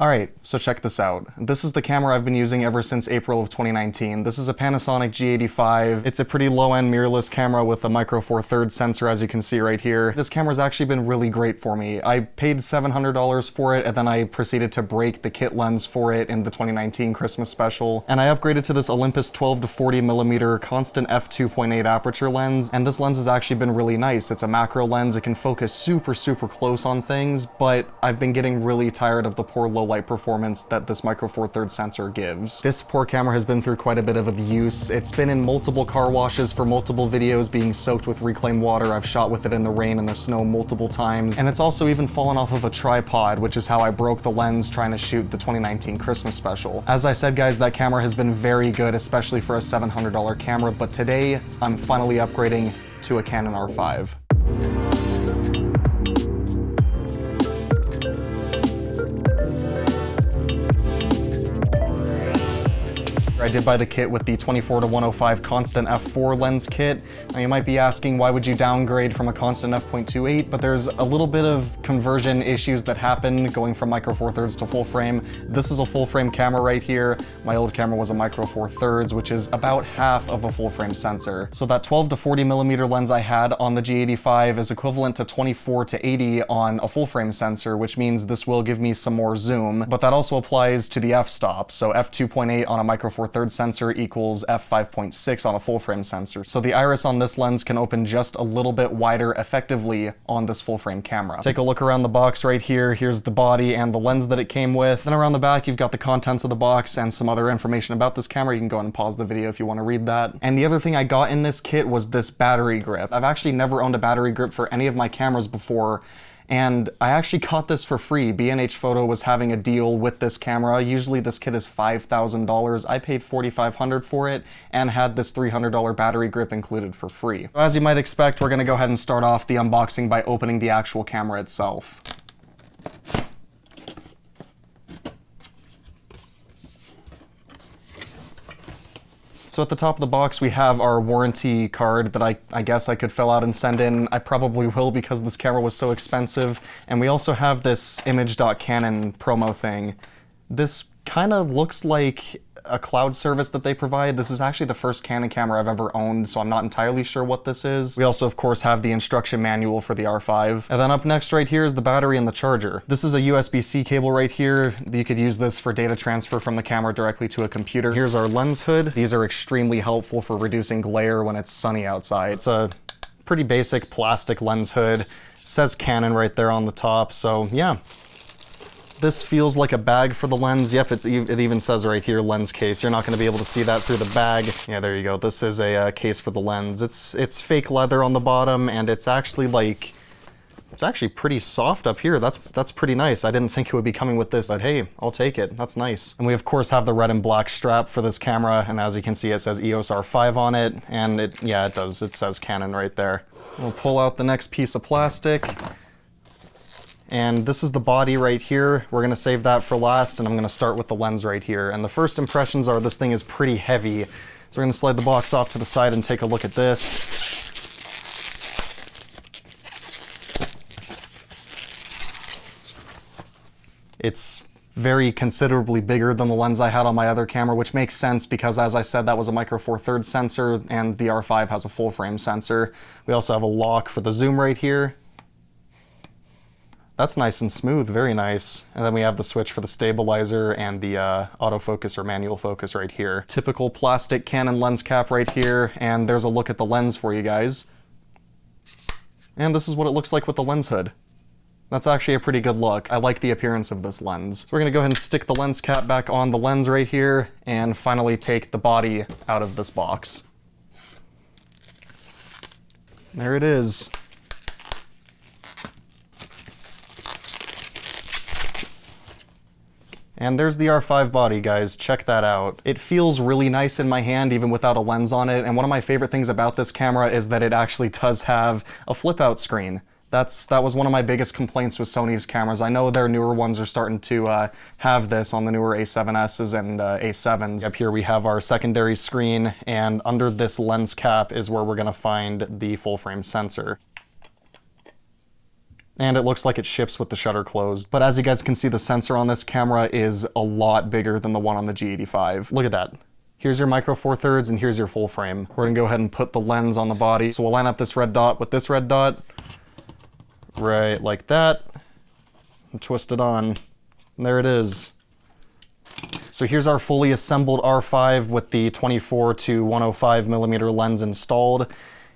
Alright, so check this out. This is the camera I've been using ever since April of 2019. This is a Panasonic G85. It's a pretty low-end mirrorless camera with a micro four thirds sensor, as you can see right here. This camera's actually been really great for me. I paid $700 for it, and then I proceeded to break the kit lens for it in the 2019 Christmas special. And I upgraded to this Olympus 12 to 40mm constant f2.8 aperture lens, and this lens has actually been really nice. It's a macro lens, it can focus super close on things, but I've been getting really tired of the poor low light performance that this micro four thirds sensor gives. This poor camera has been through quite a bit of abuse. It's been in multiple car washes for multiple videos, being soaked with reclaimed water. I've shot with it in the rain and the snow multiple times, and it's also even fallen off of a tripod, which is how I broke the lens trying to shoot the 2019 Christmas special. As I said, guys, that camera has been very good, especially for a $700 camera, but today I'm finally upgrading to a Canon R5. I did buy the kit with the 24 to 105 constant f4 lens kit. Now you might be asking, why would you downgrade from a constant f.28? But there's a little bit of conversion issues that happen going from micro four thirds to full frame. This is a full frame camera right here. My old camera was a micro four thirds, which is about half of a full frame sensor. So that 12 to 40mm lens I had on the G85 is equivalent to 24 to 80 on a full frame sensor, which means this will give me some more zoom, but that also applies to the f-stop. So f2.8 on a micro four thirds sensor equals f5.6 on a full frame sensor. So the iris on this lens can open just a little bit wider effectively on this full frame camera. Take a look around the box right here. Here's the body and the lens that it came with. Then around the back, you've got the contents of the box and some other information about this camera. You can go ahead and pause the video if you want to read that. And the other thing I got in this kit was this battery grip. I've actually never owned a battery grip for any of my cameras before, and I actually got this for free. B&H Photo was having a deal with this camera. Usually this kit is $5,000. I paid $4,500 for it and had this $300 battery grip included for free. As you might expect, we're gonna go ahead and start off the unboxing by opening the actual camera itself. So at the top of the box, we have our warranty card that I guess I could fill out and send in. I probably will because this camera was so expensive. And we also have this image.canon promo thing. This kind of looks like a cloud service that they provide. This is actually the first Canon camera I've ever owned, so I'm not entirely sure what this is. We also, of course, have the instruction manual for the R5. And then up next right here is the battery and the charger. This is a USB-C cable right here. You could use this for data transfer from the camera directly to a computer. Here's our lens hood. These are extremely helpful for reducing glare when it's sunny outside. It's a pretty basic plastic lens hood. It says Canon right there on the top, so yeah. This feels like a bag for the lens. Yep, it even says right here, lens case. You're not gonna be able to see that through the bag. Yeah, there you go. This is a case for the lens. It's fake leather on the bottom, and it's actually pretty soft up here. That's pretty nice. I didn't think it would be coming with this, but hey, I'll take it. That's nice. And we of course have the red and black strap for this camera, and as you can see, it says EOS R5 on it, and it does. It says Canon right there. We'll pull out the next piece of plastic. And this is the body right here. We're gonna save that for last, and I'm gonna start with the lens right here. And the first impressions are this thing is pretty heavy. So we're gonna slide the box off to the side and take a look at this. It's very considerably bigger than the lens I had on my other camera, which makes sense because, as I said, that was a micro four thirds sensor, and the R5 has a full frame sensor. We also have a lock for the zoom right here. That's nice and smooth, very nice. And then we have the switch for the stabilizer and the autofocus or manual focus right here. Typical plastic Canon lens cap right here, and there's a look at the lens for you guys. And this is what it looks like with the lens hood. That's actually a pretty good look. I like the appearance of this lens. So we're gonna go ahead and stick the lens cap back on the lens right here, and finally take the body out of this box. There it is. And there's the R5 body, guys. Check that out. It feels really nice in my hand, even without a lens on it. And one of my favorite things about this camera is that it actually does have a flip-out screen. That was one of my biggest complaints with Sony's cameras. I know their newer ones are starting to have this on the newer A7Ss and A7s. Up here we have our secondary screen, and under this lens cap is where we're gonna find the full-frame sensor. And it looks like it ships with the shutter closed. But as you guys can see, the sensor on this camera is a lot bigger than the one on the G85. Look at that. Here's your micro four thirds and here's your full frame. We're gonna go ahead and put the lens on the body. So we'll line up this red dot with this red dot, right like that, and twist it on. And there it is. So here's our fully assembled R5 with the 24 to 105 millimeter lens installed.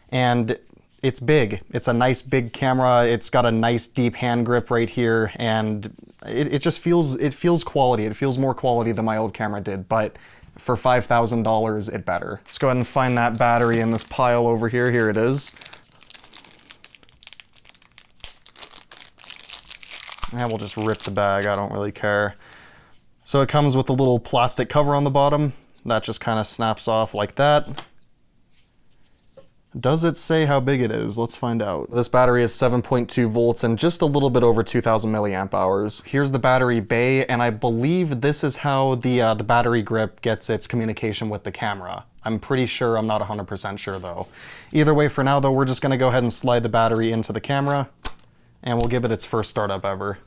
And it's big. It's a nice big camera. It's got a nice deep hand grip right here, and it just feels quality. It feels more quality than my old camera did, but for $5,000 it better. Let's go ahead and find that battery in this pile over here. Here it is. And we'll just rip the bag, I don't really care. So it comes with a little plastic cover on the bottom. That just kind of snaps off like that. Does it say how big it is? Let's find out. This battery is 7.2 volts and just a little bit over 2,000 milliamp hours. Here's the battery bay, and I believe this is how the battery grip gets its communication with the camera. I'm pretty sure, I'm not 100% sure though. Either way, for now though, we're just gonna go ahead and slide the battery into the camera, and we'll give it its first startup ever.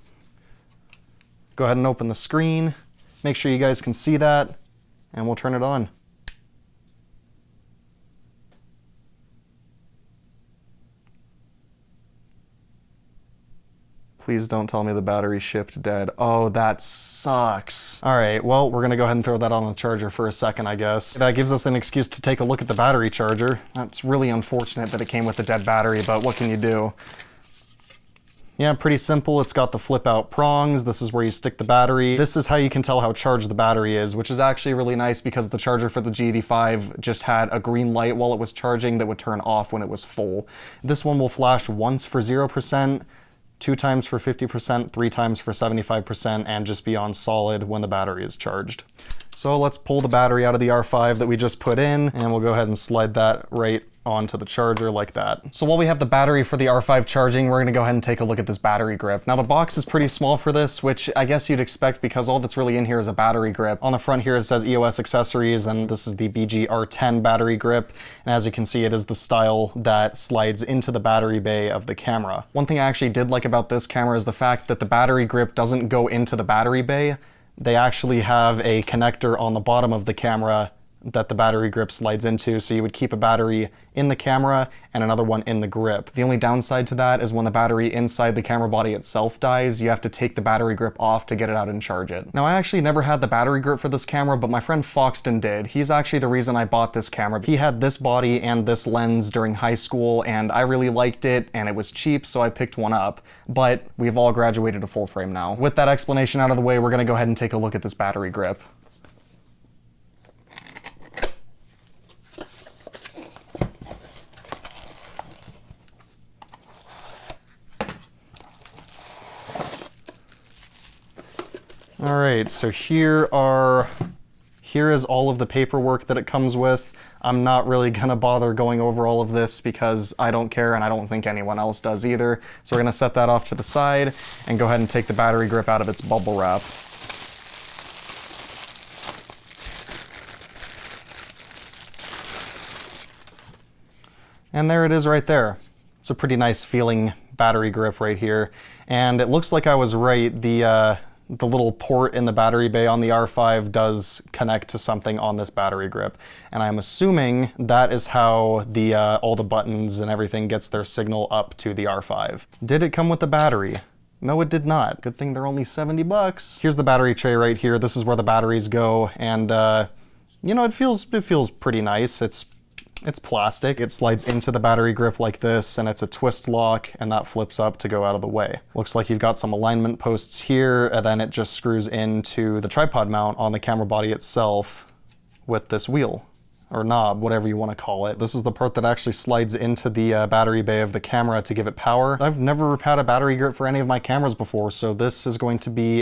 Go ahead and open the screen, make sure you guys can see that, and we'll turn it on. Please don't tell me the battery shipped dead. Oh, that sucks. All right, well, we're gonna go ahead and throw that on the charger for a second, I guess. That gives us an excuse to take a look at the battery charger. That's really unfortunate that it came with a dead battery, but what can you do? Yeah, pretty simple. It's got the flip out prongs. This is where you stick the battery. This is how you can tell how charged the battery is, which is actually really nice because the charger for the G85 just had a green light while it was charging that would turn off when it was full. This one will flash once for 0%, 2 times for 50%, 3 times for 75%, and just be on solid when the battery is charged. So let's pull the battery out of the R5 that we just put in, and we'll go ahead and slide that right onto the charger like that. So while we have the battery for the R5 charging, we're gonna go ahead and take a look at this battery grip. Now the box is pretty small for this, which I guess you'd expect because all that's really in here is a battery grip. On the front here it says EOS accessories, and this is the BG-R10 battery grip. And as you can see, it is the style that slides into the battery bay of the camera. One thing I actually did like about this camera is the fact that the battery grip doesn't go into the battery bay. They actually have a connector on the bottom of the camera that the battery grip slides into, so you would keep a battery in the camera and another one in the grip. The only downside to that is when the battery inside the camera body itself dies, you have to take the battery grip off to get it out and charge it. Now I actually never had the battery grip for this camera, but my friend Foxton did. He's actually the reason I bought this camera. He had this body and this lens during high school, and I really liked it, and it was cheap, so I picked one up. But we've all graduated to full frame now. With that explanation out of the way, we're gonna go ahead and take a look at this battery grip. All right, so here is all of the paperwork that it comes with. I'm not really gonna bother going over all of this because I don't care and I don't think anyone else does either. So we're gonna set that off to the side and go ahead and take the battery grip out of its bubble wrap. And there it is right there. It's a pretty nice feeling battery grip right here. And it looks like I was right. The little port in the battery bay on the R5 does connect to something on this battery grip. And I'm assuming that is how all the buttons and everything gets their signal up to the R5. Did it come with the battery? No, it did not. Good thing they're only 70 bucks. Here's the battery tray right here. This is where the batteries go. And you know, it feels pretty nice. It's plastic. It slides into the battery grip like this, and it's a twist lock, and that flips up to go out of the way. Looks like you've got some alignment posts here, and then it just screws into the tripod mount on the camera body itself with this wheel, or knob, whatever you want to call it. This is the part that actually slides into the battery bay of the camera to give it power. I've never had a battery grip for any of my cameras before, so this is going to be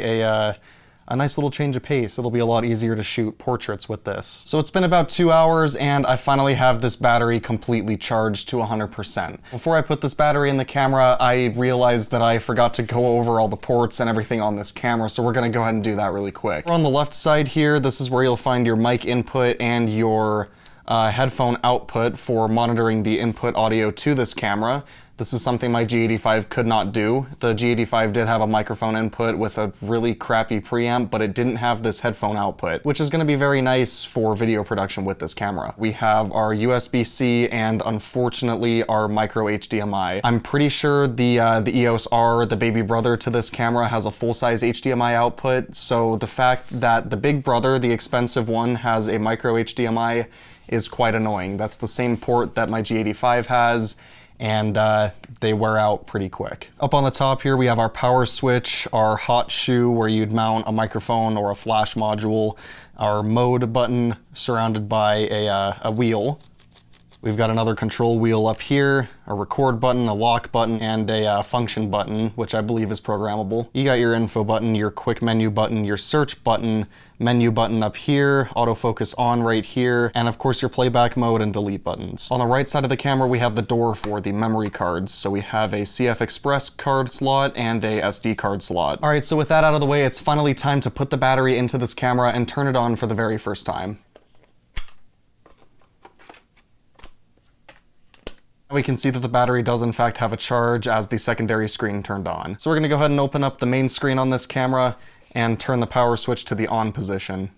a nice little change of pace. It'll be a lot easier to shoot portraits with this. So it's been about 2 hours and I finally have this battery completely charged to 100%. Before I put this battery in the camera, I realized that I forgot to go over all the ports and everything on this camera, so we're gonna go ahead and do that really quick. On the left side here, this is where you'll find your mic input and your headphone output for monitoring the input audio to this camera. This is something my G85 could not do. The G85 did have a microphone input with a really crappy preamp, but it didn't have this headphone output, which is going to be very nice for video production with this camera. We have our USB-C and unfortunately our micro HDMI. I'm pretty sure the EOS R, the baby brother to this camera, has a full-size HDMI output, so the fact that the big brother, the expensive one, has a micro HDMI is quite annoying. That's the same port that my G85 has, and they wear out pretty quick. Up on the top here we have our power switch, our hot shoe where you'd mount a microphone or a flash module, our mode button surrounded by a wheel. We've got another control wheel up here, a record button, a lock button, and a function button, which I believe is programmable. You got your info button, your quick menu button, your search button, menu button up here, autofocus on right here, and of course your playback mode and delete buttons. On the right side of the camera we have the door for the memory cards. So we have a CF Express card slot and a SD card slot. Alright, so with that out of the way, it's finally time to put the battery into this camera and turn it on for the very first time. We can see that the battery does in fact have a charge as the secondary screen turned on. So we're going to go ahead and open up the main screen on this camera and turn the power switch to the on position.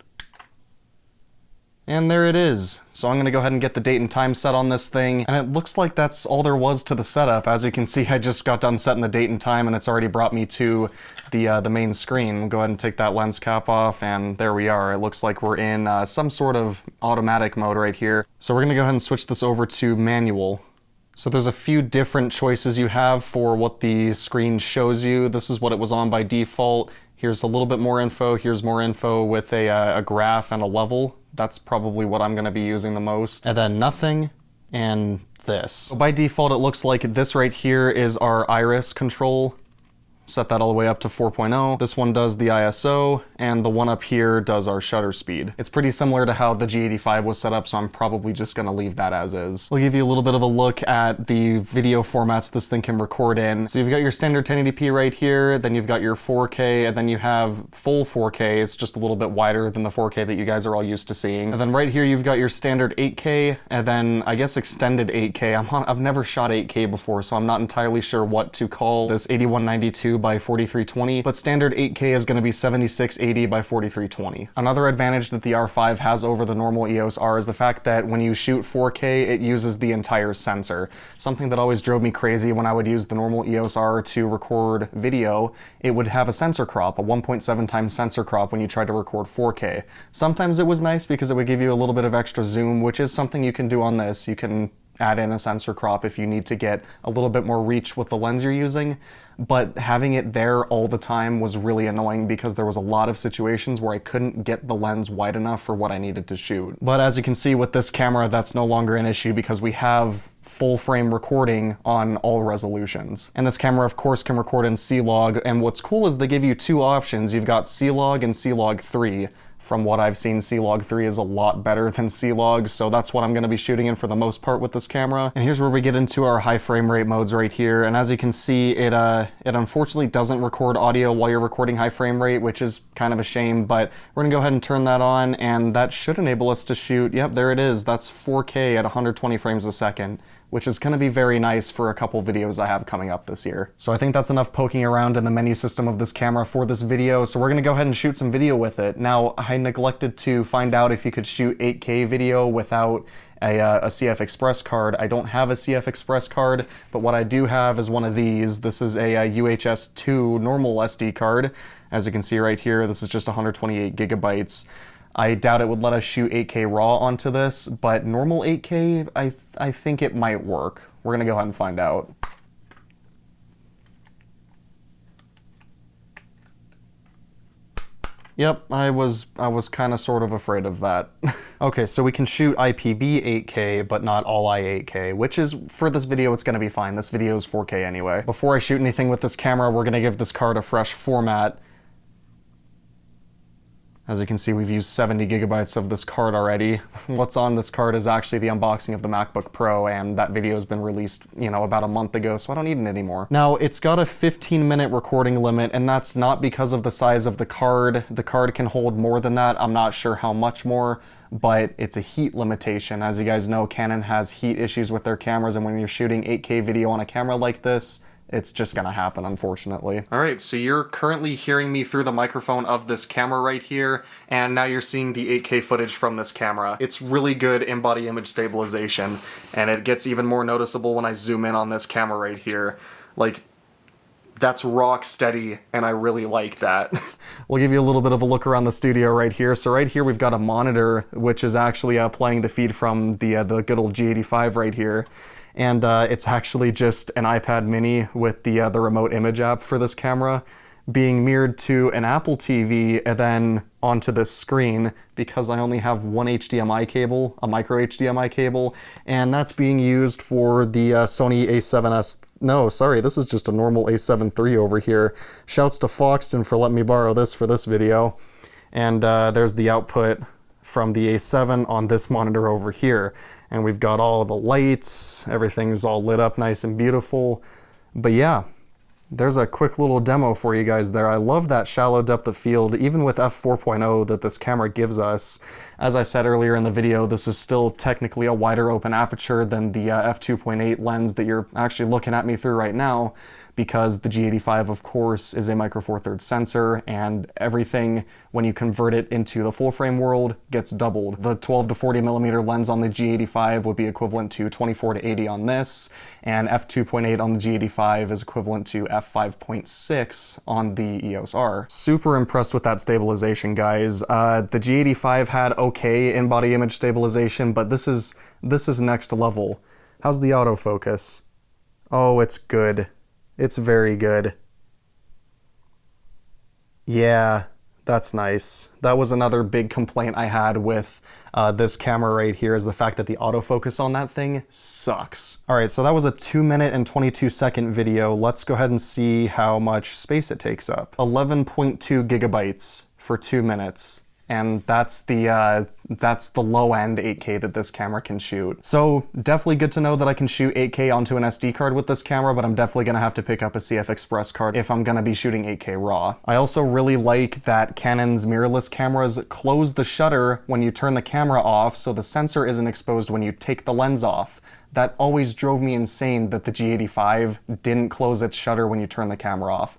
And there it is. So I'm going to go ahead and get the date and time set on this thing, and it looks like that's all there was to the setup. As you can see, I just got done setting the date and time and it's already brought me to the main screen. We'll go ahead and take that lens cap off, and there we are. It looks like we're in some sort of automatic mode right here. So we're going to go ahead and switch this over to manual. So there's a few different choices you have for what the screen shows you. This is what it was on by default. Here's a little bit more info. Here's more info with a graph and a level. That's probably what I'm going to be using the most. And then nothing, and this. So by default, it looks like this right here is our iris control. Set that all the way up to 4.0. This one does the ISO, and the one up here does our shutter speed. It's pretty similar to how the G85 was set up, so I'm probably just gonna leave that as is. We'll give you a little bit of a look at the video formats this thing can record in. So you've got your standard 1080p right here, then you've got your 4K, and then you have full 4K. It's just a little bit wider than the 4K that you guys are all used to seeing. And then right here you've got your standard 8K, and then I guess extended 8K. I've never shot 8K before, so I'm not entirely sure what to call this 8192 by 4320, but standard 8K is going to be 7680 by 4320. Another advantage that the R5 has over the normal EOS R is the fact that when you shoot 4K, it uses the entire sensor. Something that always drove me crazy when I would use the normal EOS R to record video, it would have a sensor crop, a 1.7 times sensor crop when you tried to record 4K. Sometimes it was nice because it would give you a little bit of extra zoom, which is something you can do on this. You can add in a sensor crop if you need to get a little bit more reach with the lens you're using, but having it there all the time was really annoying because there was a lot of situations where I couldn't get the lens wide enough for what I needed to shoot. But as you can see with this camera, that's no longer an issue because we have full frame recording on all resolutions. And this camera of course can record in C-Log, and what's cool is they give you two options. You've got C-Log and C-Log 3. From what I've seen, C-Log 3 is a lot better than C-Log, so that's what I'm going to be shooting in for the most part with this camera. And here's where we get into our high frame rate modes right here, and as you can see, it unfortunately doesn't record audio while you're recording high frame rate, which is kind of a shame, but we're going to go ahead and turn that on, and that should enable us to shoot, yep, there it is, that's 4K at 120 frames a second. Which is going to be very nice for a couple videos I have coming up this year. So I think that's enough poking around in the menu system of this camera for this video, so we're going to go ahead and shoot some video with it. Now, I neglected to find out if you could shoot 8K video without a CF Express card. I don't have a CF Express card, but what I do have is one of these. This is a UHS 2 normal SD card. As you can see right here, this is just 128 gigabytes. I doubt it would let us shoot 8K RAW onto this, but normal 8K, I think it might work. We're gonna go ahead and find out. Yep, I was kind of sort of afraid of that. Okay, so we can shoot IPB 8K, but not all I 8K, which is, for this video, it's gonna be fine. This video is 4K anyway. Before I shoot anything with this camera, we're gonna give this card a fresh format. As you can see, we've used 70 gigabytes of this card already. What's on this card is actually the unboxing of the MacBook Pro, and that video has been released, you know, about a month ago, so I don't need it anymore. Now, it's got a 15-minute recording limit, and that's not because of the size of the card. The card can hold more than that. I'm not sure how much more, but it's a heat limitation. As you guys know, Canon has heat issues with their cameras, and when you're shooting 8K video on a camera like this, it's just gonna happen, unfortunately. All right, so you're currently hearing me through the microphone of this camera right here, and now you're seeing the 8K footage from this camera. It's really good in-body image stabilization, and it gets even more noticeable when I zoom in on this camera right here. Like, that's rock steady, and I really like that. We'll give you a little bit of a look around the studio right here. So right here we've got a monitor, which is actually playing the feed from the good old G85 right here. And it's actually just an iPad mini with the remote image app for this camera being mirrored to an Apple TV and then onto this screen because I only have one HDMI cable, a micro HDMI cable, and that's being used for the Sony no, sorry, this is just a normal A7 III over here. Shouts to Foxton for letting me borrow this for this video. And there's the output from the A7 on this monitor over here. And we've got all the lights, everything's all lit up nice and beautiful. But yeah, there's a quick little demo for you guys there. I love that shallow depth of field, even with f4.0 that this camera gives us. As I said earlier in the video, this is still technically a wider open aperture than the f2.8 lens that you're actually looking at me through right now, because the G85, of course, is a micro four thirds sensor, and everything, when you convert it into the full frame world, gets doubled. The 12 to 40 millimeter lens on the G85 would be equivalent to 24 to 80 on this, and f2.8 on the G85 is equivalent to f5.6 on the EOS R. Super impressed with that stabilization, guys. The G85 had okay in-body image stabilization, but this is next level. How's the autofocus? Oh, it's good. It's very good. Yeah, that's nice. That was another big complaint I had with this camera right here, is the fact that the autofocus on that thing sucks. All right, so that was a 2-minute and 22-second video. Let's go ahead and see how much space it takes up. 11.2 gigabytes for 2 minutes. And that's the low end 8K that this camera can shoot. So definitely good to know that I can shoot 8K onto an SD card with this camera, but I'm definitely gonna have to pick up a CF Express card if I'm gonna be shooting 8K RAW. I also really like that Canon's mirrorless cameras close the shutter when you turn the camera off, so the sensor isn't exposed when you take the lens off. That always drove me insane that the G85 didn't close its shutter when you turn the camera off.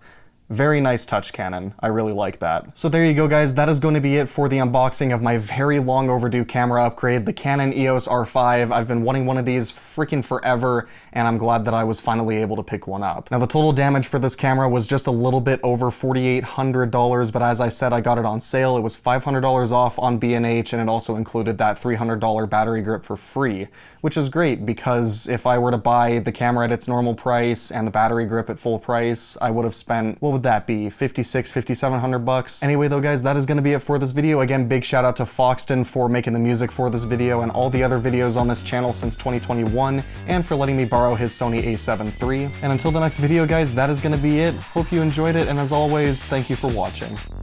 Very nice touch, Canon. I really like that. So there you go, guys. That is going to be it for the unboxing of my very long overdue camera upgrade, the Canon EOS R5. I've been wanting one of these freaking forever, and I'm glad that I was finally able to pick one up. Now, the total damage for this camera was just a little bit over $4,800, but as I said, I got it on sale. It was $500 off on B&H, and it also included that $300 battery grip for free, which is great because if I were to buy the camera at its normal price and the battery grip at full price, I would have spent, what would that be, $5,700 bucks? Anyway though, guys, that is going to be it for this video. Again, big shout out to Foxton for making the music for this video and all the other videos on this channel since 2021, and for letting me borrow his Sony A7 III. And until the next video, guys, that is going to be it. Hope you enjoyed it, and as always, thank you for watching.